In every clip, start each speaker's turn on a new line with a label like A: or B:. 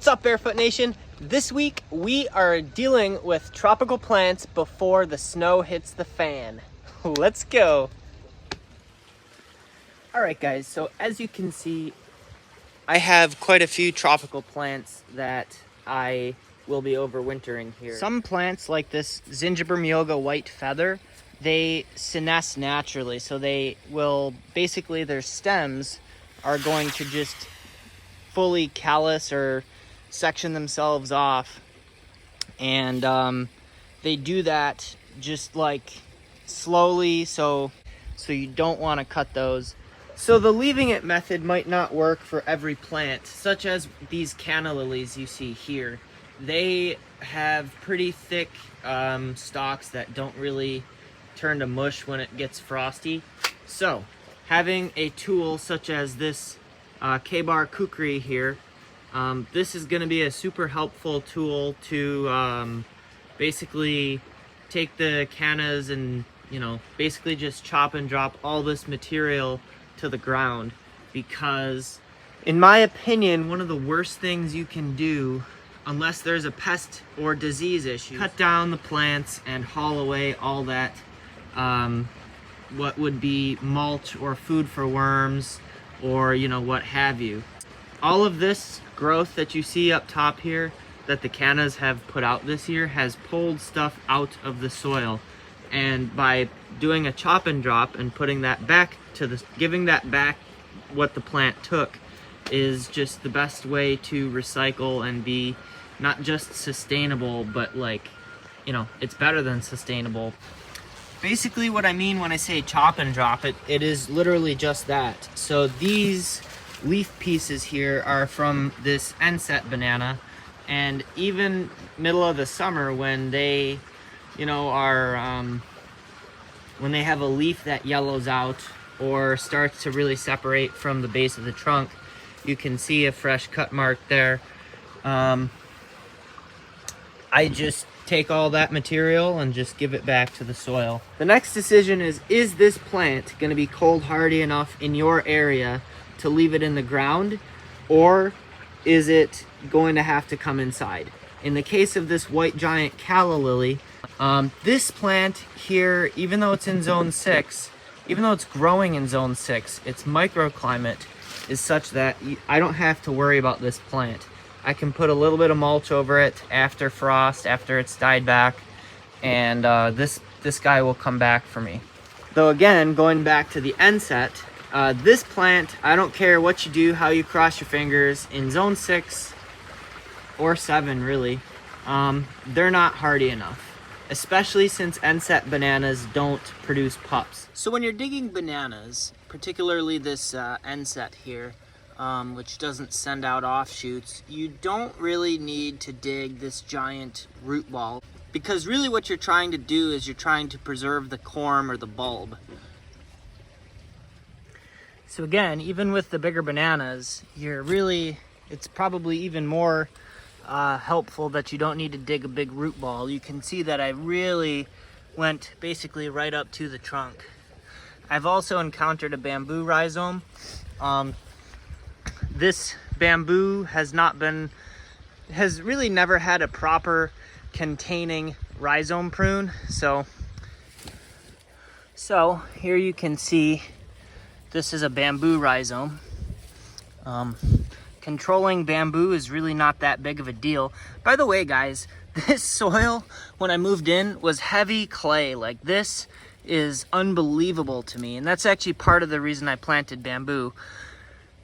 A: What's up, Barefoot Nation? This week we are dealing with tropical plants before the snow hits the fan. Let's go. Alright guys, so as you can see, I have quite a few tropical plants that I will be overwintering here. Some plants like this Zingiber white feather, they senesce naturally, so they will basically, their stems are going to just fully callus or section themselves off, and they do that just like slowly, so you don't want to cut those. So the leaving it method might not work for every plant, such as these canna lilies you see here. They have pretty thick stalks that don't really turn to mush when it gets frosty. So having a tool such as this K-bar kukri here, this is going to be a super helpful tool to basically take the cannas and, you know, basically just chop and drop all this material to the ground, because in my opinion, one of the worst things you can do, unless there's a pest or disease issue, cut down the plants and haul away all that what would be mulch or food for worms, or, you know, what have you. All of this growth that you see up top here that the cannas have put out this year has pulled stuff out of the soil, and by doing a chop and drop and putting that back to the, giving that back what the plant took, is just the best way to recycle and be not just sustainable, but, like, you know, it's better than sustainable. Basically what I mean when I say chop and drop, it is literally just that. So these leaf pieces here are from this inset banana, and even middle of the summer when they, you know, are when they have a leaf that yellows out or starts to really separate from the base of the trunk, you can see a fresh cut mark there. I just take all that material and just give it back to the soil. The next decision is this plant going to be cold hardy enough in your area to leave it in the ground, or is it going to have to come inside? In the case of this white giant calla lily, this plant here, even though it's in zone 6, even though it's growing in zone 6, its microclimate is such that I don't have to worry about this plant. I can put a little bit of mulch over it after frost, after it's died back, and this guy will come back for me. Though again, going back to the inset, this plant, I don't care what you do, how you cross your fingers, in zone 6 or 7 really, they're not hardy enough. Especially since inset bananas don't produce pups. So when you're digging bananas, particularly this inset here, which doesn't send out offshoots, you don't really need to dig this giant root ball, because really what you're trying to do is you're trying to preserve the corm or the bulb. So again, even with the bigger bananas, it's probably even more helpful that you don't need to dig a big root ball. You can see that I really went basically right up to the trunk. I've also encountered a bamboo rhizome. This bamboo has really never had a proper containing rhizome prune. So here you can see this is a bamboo rhizome. Controlling bamboo is really not that big of a deal. By the way, guys, this soil, when I moved in, was heavy clay. Like, this is unbelievable to me. And that's actually part of the reason I planted bamboo,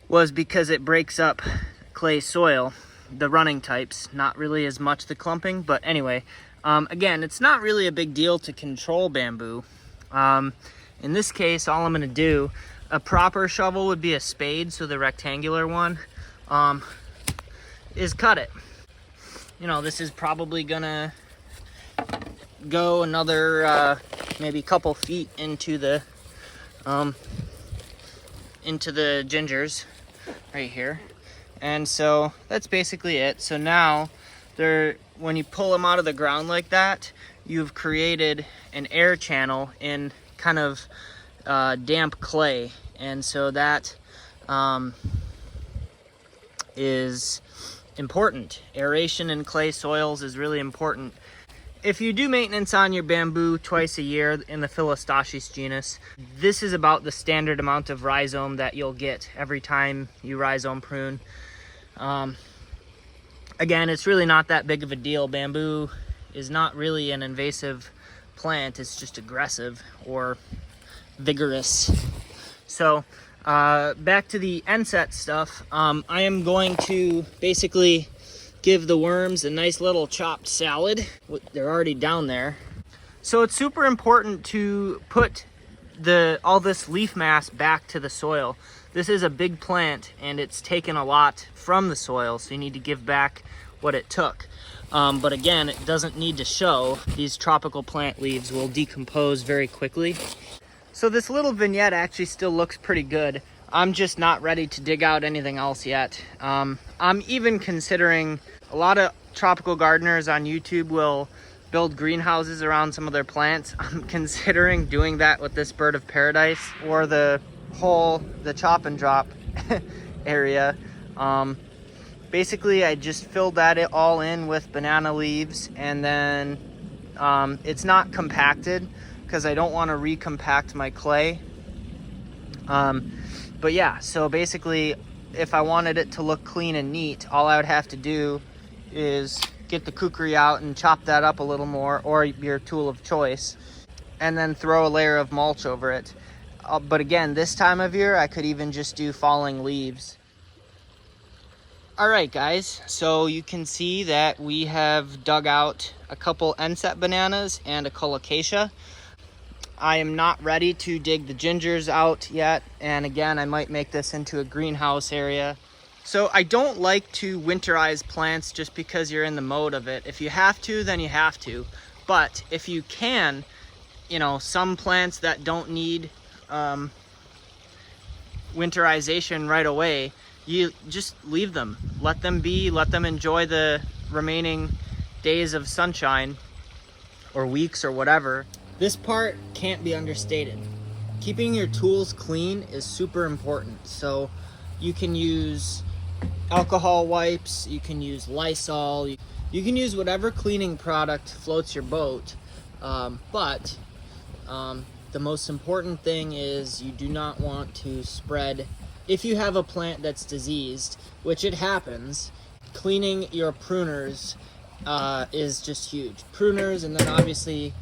A: was because it breaks up clay soil, the running types, not really as much the clumping. But anyway, again, it's not really a big deal to control bamboo. In this case, all I'm gonna do, a proper shovel would be a spade, so the rectangular one, is cut it. You know, this is probably gonna go another maybe a couple feet into the gingers right here, and so that's basically it. So now when you pull them out of the ground like that, you've created an air channel in kind of damp clay, and so that is important. Aeration in clay soils is really important. If you do maintenance on your bamboo twice a year in the Philostachys genus, this is about the standard amount of rhizome that you'll get every time you rhizome prune. Again, it's really not that big of a deal. Bamboo is not really an invasive plant, it's just aggressive or vigorous. So back to the inset stuff. I am going to basically give the worms a nice little chopped salad. They're already down there. So it's super important to put all this leaf mass back to the soil. This is a big plant and it's taken a lot from the soil, so you need to give back what it took. But again, it doesn't need to show. These tropical plant leaves will decompose very quickly. So this little vignette actually still looks pretty good. I'm just not ready to dig out anything else yet. I'm even considering, a lot of tropical gardeners on YouTube will build greenhouses around some of their plants. I'm considering doing that with this bird of paradise, or the chop and drop area. Basically, I just filled that all in with banana leaves, and then it's not compacted because I don't want to recompact my clay. But yeah, so basically, if I wanted it to look clean and neat, all I would have to do is get the kukri out and chop that up a little more, or your tool of choice, and then throw a layer of mulch over it. But again, this time of year, I could even just do falling leaves. All right, guys, so you can see that we have dug out a couple inset bananas and a colocasia. I am not ready to dig the gingers out yet, and again, I might make this into a greenhouse area. So I don't like to winterize plants just because you're in the mode of it. If you have to, then you have to. But if you can, you know, some plants that don't need winterization right away, you just leave them. Let them be, let them enjoy the remaining days of sunshine, or weeks, or whatever. This part can't be understated. Keeping your tools clean is super important. So you can use alcohol wipes, you can use Lysol, you can use whatever cleaning product floats your boat. But the most important thing is you do not want to spread, if you have a plant that's diseased, which it happens, cleaning your pruners is just huge. Pruners, and then obviously,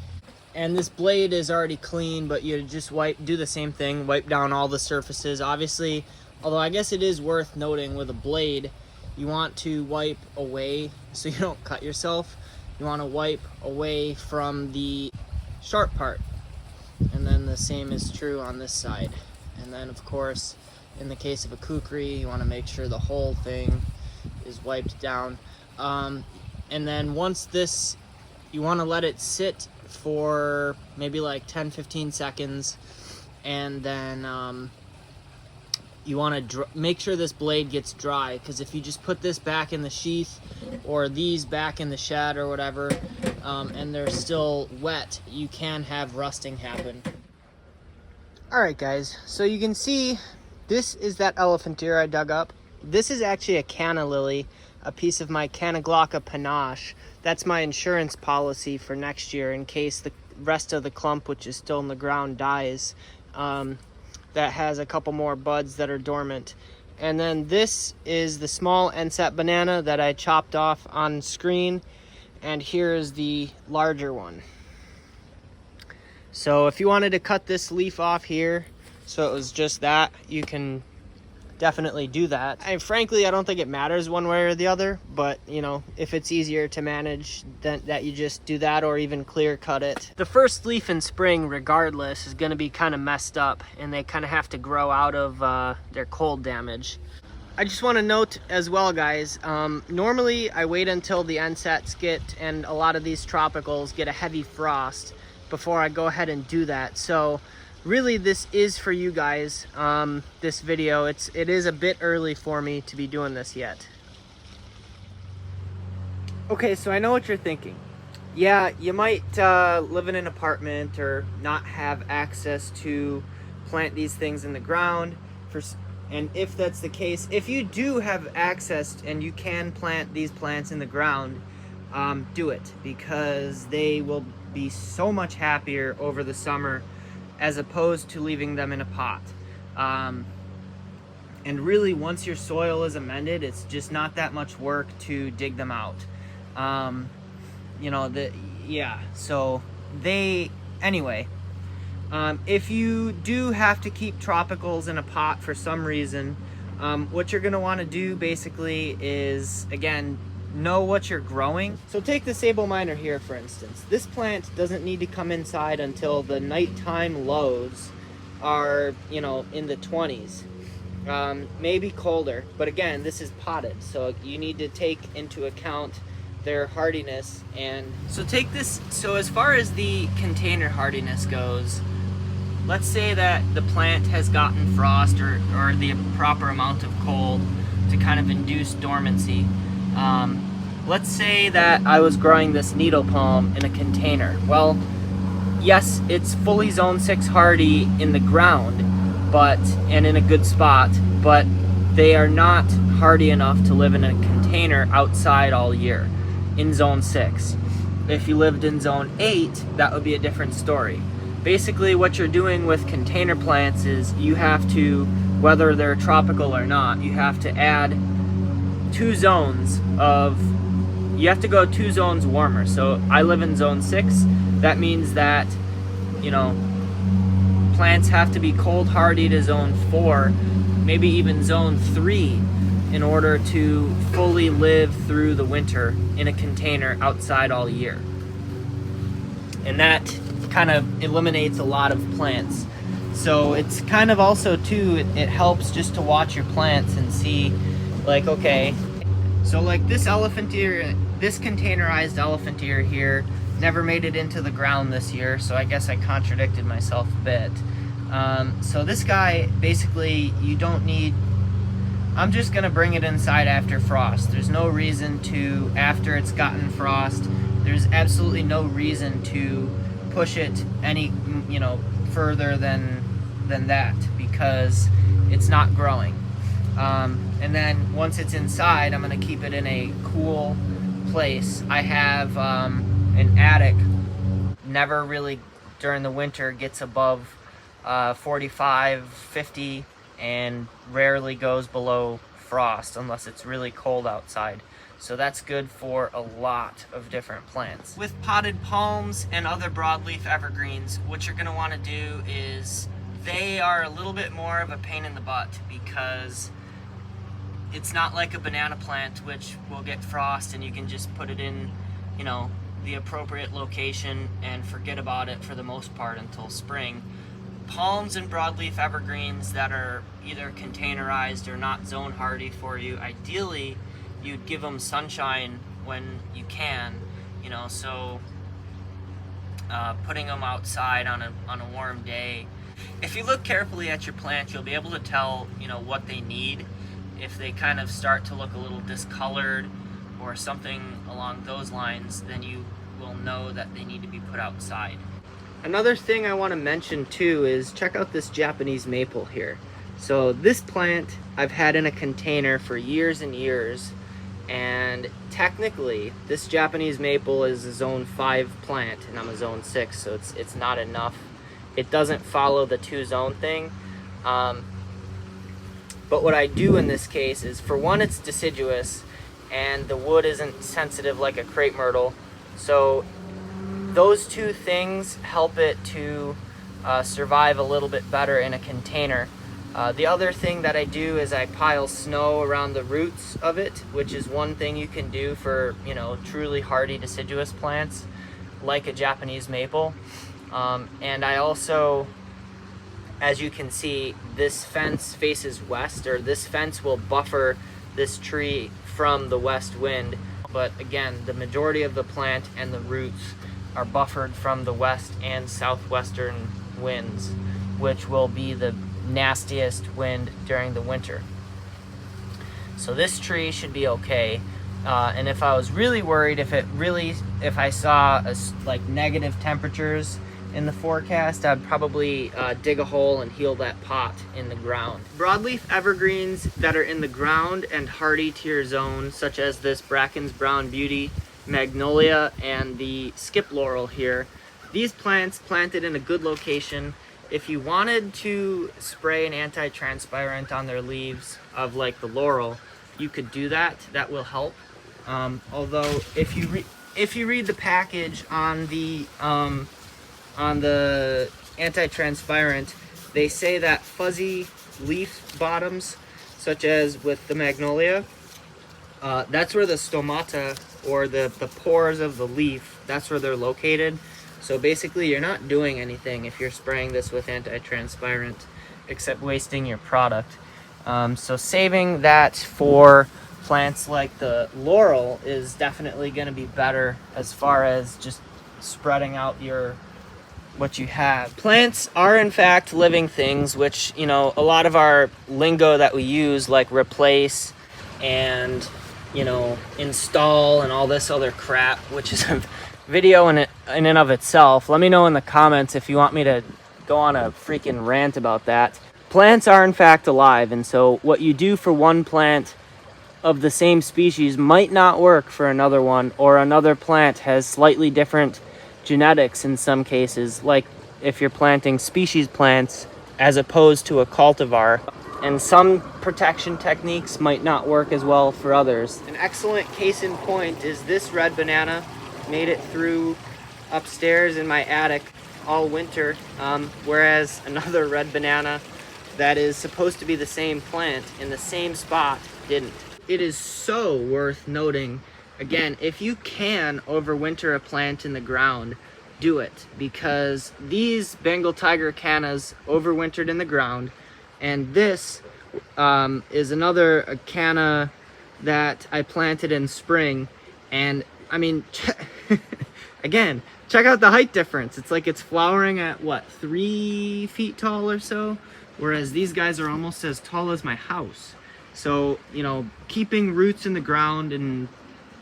A: and this blade is already clean, but you just do the same thing, wipe down all the surfaces. Obviously, although I guess it is worth noting, with a blade, you want to wipe away so you don't cut yourself. You want to wipe away from the sharp part. And then the same is true on this side. And then of course, in the case of a kukri, you want to make sure the whole thing is wiped down. And then once this, you want to let it sit for maybe like 10-15 seconds, and then you want to make sure this blade gets dry, because if you just put this back in the sheath or these back in the shed or whatever, and they're still wet, you can have rusting happen. Alright guys, so you can see this is that elephant ear I dug up. This is actually a canna lily, a piece of my Canaglocca panache. That's my insurance policy for next year in case the rest of the clump, which is still in the ground, dies. That has a couple more buds that are dormant. And then this is the small inset banana that I chopped off on screen, and here is the larger one. So if you wanted to cut this leaf off here so it was just that, you can definitely do that. And frankly, I don't think it matters one way or the other, but you know, if it's easier to manage, then that you just do that, or even clear cut it. The first leaf in spring, regardless, is going to be kind of messed up, and they kind of have to grow out of their cold damage. I just want to note as well, guys, normally I wait until the insets and a lot of these tropicals get a heavy frost before I go ahead and do that. So really, this is for you guys, this video. It is a bit early for me to be doing this yet. Okay, so I know what you're thinking. Yeah, you might live in an apartment or not have access to plant these things in the ground. And if that's the case, if you do have access and you can plant these plants in the ground, do it, because they will be so much happier over the summer as opposed to leaving them in a pot. And really, once your soil is amended, it's just not that much work to dig them out. So anyway, if you do have to keep tropicals in a pot for some reason, what you're gonna wanna do basically is, again, know what you're growing. So take the sable miner here, for instance. This plant doesn't need to come inside until the nighttime lows are, in the 20s. Maybe colder, but again, this is potted, so you need to take into account their hardiness. And so as far as the container hardiness goes, let's say that the plant has gotten frost or the proper amount of cold to kind of induce dormancy. Let's say that I was growing this needle palm in a container. Well, yes, it's fully zone 6 hardy in the ground, and in a good spot, but they are not hardy enough to live in a container outside all year in zone 6. If you lived in zone 8, that would be a different story. Basically, what you're doing with container plants is you have to, whether they're tropical or not, you have to add 2 zones you have to go 2 zones warmer. So I live in zone 6. That means that, plants have to be cold hardy to zone 4, maybe even zone 3, in order to fully live through the winter in a container outside all year. And that kind of eliminates a lot of plants. So it's kind of also too, it helps just to watch your plants and see, like, okay, so like this containerized elephant ear here never made it into the ground this year, so I guess I contradicted myself a bit. So this guy, basically, I'm just gonna bring it inside after frost. There's no reason to, after it's gotten frost, there's absolutely no reason to push it any, further than that, because it's not growing. And then once it's inside, I'm gonna keep it in a cool place. I have an attic, never really during the winter gets above 45, 50, and rarely goes below frost unless it's really cold outside. So that's good for a lot of different plants. With potted palms and other broadleaf evergreens, what you're gonna wanna do is, they are a little bit more of a pain in the butt, because it's not like a banana plant, which will get frost and you can just put it in, the appropriate location and forget about it for the most part until spring. Palms and broadleaf evergreens that are either containerized or not zone hardy for you, ideally you'd give them sunshine when you can, so putting them outside on a warm day. If you look carefully at your plant, you'll be able to tell, what they need. If they kind of start to look a little discolored or something along those lines, then you will know that they need to be put outside. Another thing I want to mention too is, check out this Japanese maple here. So this plant I've had in a container for years and years, and technically this Japanese maple is a zone 5 plant and I'm a zone 6, so it's not enough. It doesn't follow the 2 zone thing. But what I do in this case is, for one, it's deciduous and the wood isn't sensitive like a crepe myrtle, so those 2 things help it to survive a little bit better in a container. The other thing that I do is I pile snow around the roots of it, which is one thing you can do for, truly hardy deciduous plants like a Japanese maple. And I also, as you can see, this fence faces west, or this fence will buffer this tree from the west wind. But again, the majority of the plant and the roots are buffered from the west and southwestern winds, which will be the nastiest wind during the winter. So this tree should be okay. And if I was really worried, if I saw like negative temperatures in the forecast, I'd probably dig a hole and heal that pot in the ground. Broadleaf evergreens that are in the ground and hardy to your zone, such as this Bracken's Brown Beauty, Magnolia, and the Skip Laurel here, these plants planted in a good location, if you wanted to spray an anti-transpirant on their leaves of like the laurel, you could do that. That will help. Although if you read the package on the anti-transpirant, they say that fuzzy leaf bottoms, such as with the magnolia, that's where the stomata, or the pores of the leaf, that's where they're located. So basically you're not doing anything if you're spraying this with anti-transpirant except wasting your product. So saving that for plants like the laurel is definitely going to be better as far as just spreading out what you have. Plants are in fact living things, which, you know, a lot of our lingo that we use, like replace and, you know, install and all this other crap, which is a video in and of itself. Let me know in the comments if you want me to go on a freaking rant about that. Plants are in fact alive, and so what you do for one plant of the same species might not work for another one, or another plant has slightly different genetics in some cases, like if you're planting species plants as opposed to a cultivar. And some protection techniques might not work as well for others. An excellent case in point is this red banana. Made it through upstairs in my attic all winter, whereas another red banana that is supposed to be the same plant in the same spot didn't. It is so worth noting, again, if you can overwinter a plant in the ground, do it, because these Bengal tiger cannas overwintered in the ground, and this is another canna that I planted in spring, and I mean, again, check out the height difference. It's like it's flowering at what, 3 feet tall or so, whereas these guys are almost as tall as my house. So, you know, keeping roots in the ground and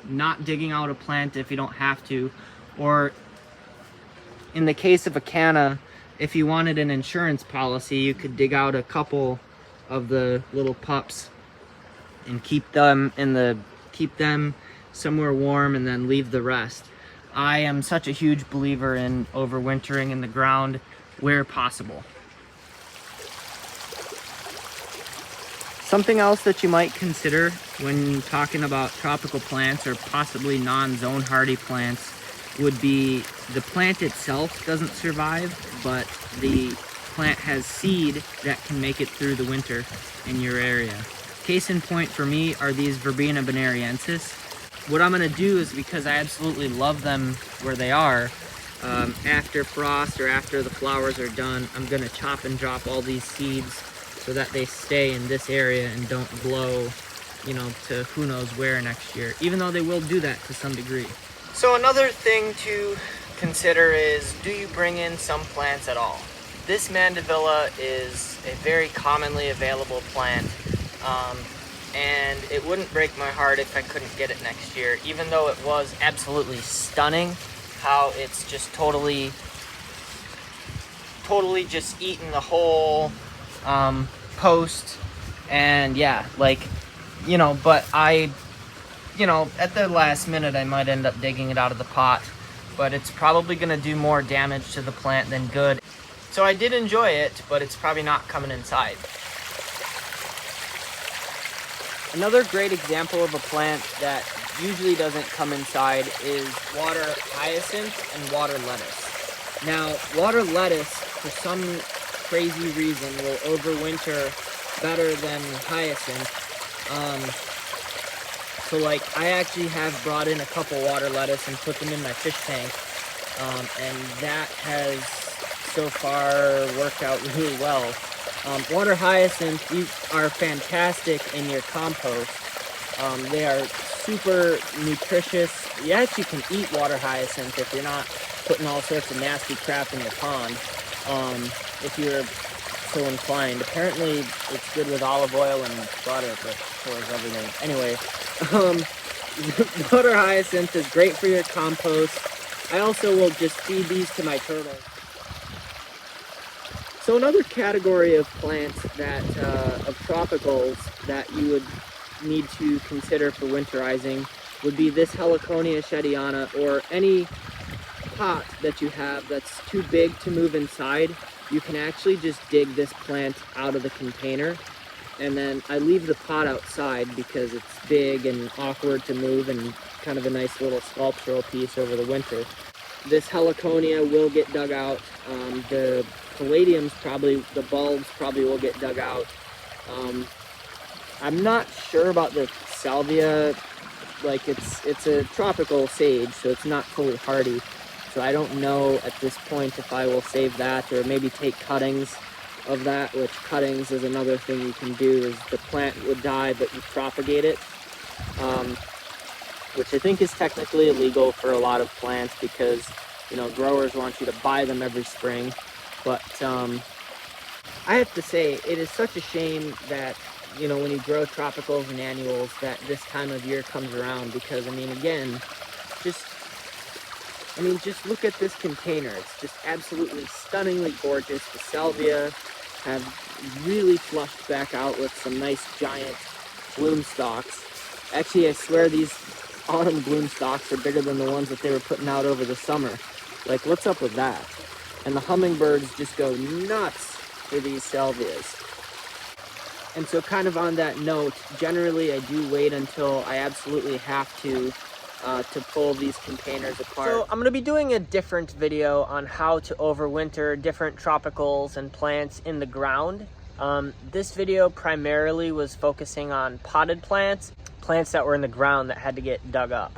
A: not digging out a plant if you don't have to, or in the case of a canna, if you wanted an insurance policy, you could dig out a couple of the little pups and keep them somewhere warm and then leave the rest. I am such a huge believer in overwintering in the ground where possible. Something else that you might consider when talking about tropical plants or possibly non-zone hardy plants would be the plant itself doesn't survive, but the plant has seed that can make it through the winter in your area. Case in point for me are these Verbena bonariensis. What I'm going to do is, because I absolutely love them where they are, after frost or after the flowers are done, I'm going to chop and drop all these seeds so that they stay in this area and don't blow, you know, to who knows where next year, even though they will do that to some degree. So another thing to consider is, do you bring in some plants at all? This mandevilla is a very commonly available plant, and it wouldn't break my heart if I couldn't get it next year, even though it was absolutely stunning how it's just totally just eaten the whole post. And yeah, like, you know, but at the last minute I might end up digging it out of the pot, but it's probably going to do more damage to the plant than good. So I did enjoy it, but it's probably not coming inside. Another great example of a plant that usually doesn't come inside is water hyacinth and water lettuce. Now, water lettuce, for some crazy reason, will overwinter better than hyacinth. So like, I actually have brought in a couple water lettuce and put them in my fish tank, and that has so far worked out really well. Water hyacinth, these are fantastic in your compost. They are super nutritious. You actually can eat water hyacinth if you're not putting all sorts of nasty crap in your pond, if you're so inclined. Apparently it's good with olive oil and butter, but so is everything. Anyway, water hyacinth is great for your compost. I also will just feed these to my turtles. So another category of plants that, of tropicals that you would need to consider for winterizing would be this Heliconia shediana, or any pot that you have that's too big to move inside. You can actually just dig this plant out of the container, and then I leave the pot outside because it's big and awkward to move and kind of a nice little sculptural piece over the winter. This Heliconia will get dug out. The palladiums probably, the bulbs probably will get dug out. I'm not sure about the salvia. Like it's a tropical sage, so it's not fully hardy. So I don't know at this point if I will save that or maybe take cuttings of that, which cuttings is another thing you can do, is the plant would die but you propagate it. Which I think is technically illegal for a lot of plants because, you know, growers want you to buy them every spring. But I have to say, it is such a shame that, you know, when you grow tropicals and annuals, that this time of year comes around, because, I mean, again, just look at this container. It's just absolutely stunningly gorgeous. The salvia have really flushed back out with some nice giant bloom stalks. Actually, I swear these autumn bloom stalks are bigger than the ones that they were putting out over the summer. Like, what's up with that? And the hummingbirds just go nuts for these salvias. And so kind of on that note, generally I do wait until I absolutely have to pull these containers apart. So I'm going to be doing a different video on how to overwinter different tropicals and plants in the ground. This video primarily was focusing on potted plants that were in the ground that had to get dug up.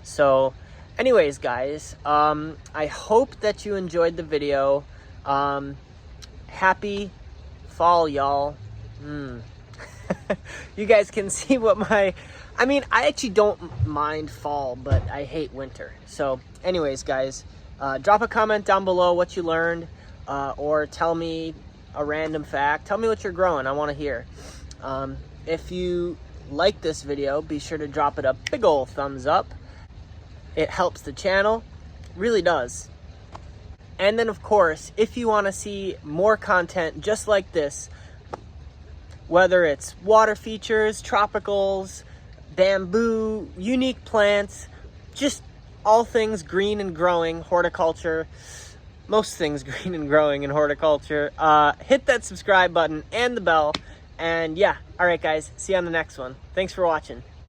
A: So anyways, guys, I hope that you enjoyed the video. Happy fall, y'all. You guys can see what I actually don't mind fall, but I hate winter. So anyways, guys, drop a comment down below what you learned, or tell me a random fact. Tell me what you're growing. I want to hear. If you like this video, be sure to drop it a big ol' thumbs up. It helps the channel, really does. And then, of course, if you want to see more content just like this, whether it's water features, tropicals, bamboo, unique plants, just all things green and growing, horticulture, most things green and growing in horticulture, hit that subscribe button and the bell. And yeah, all right, guys, see you on the next one. Thanks for watching.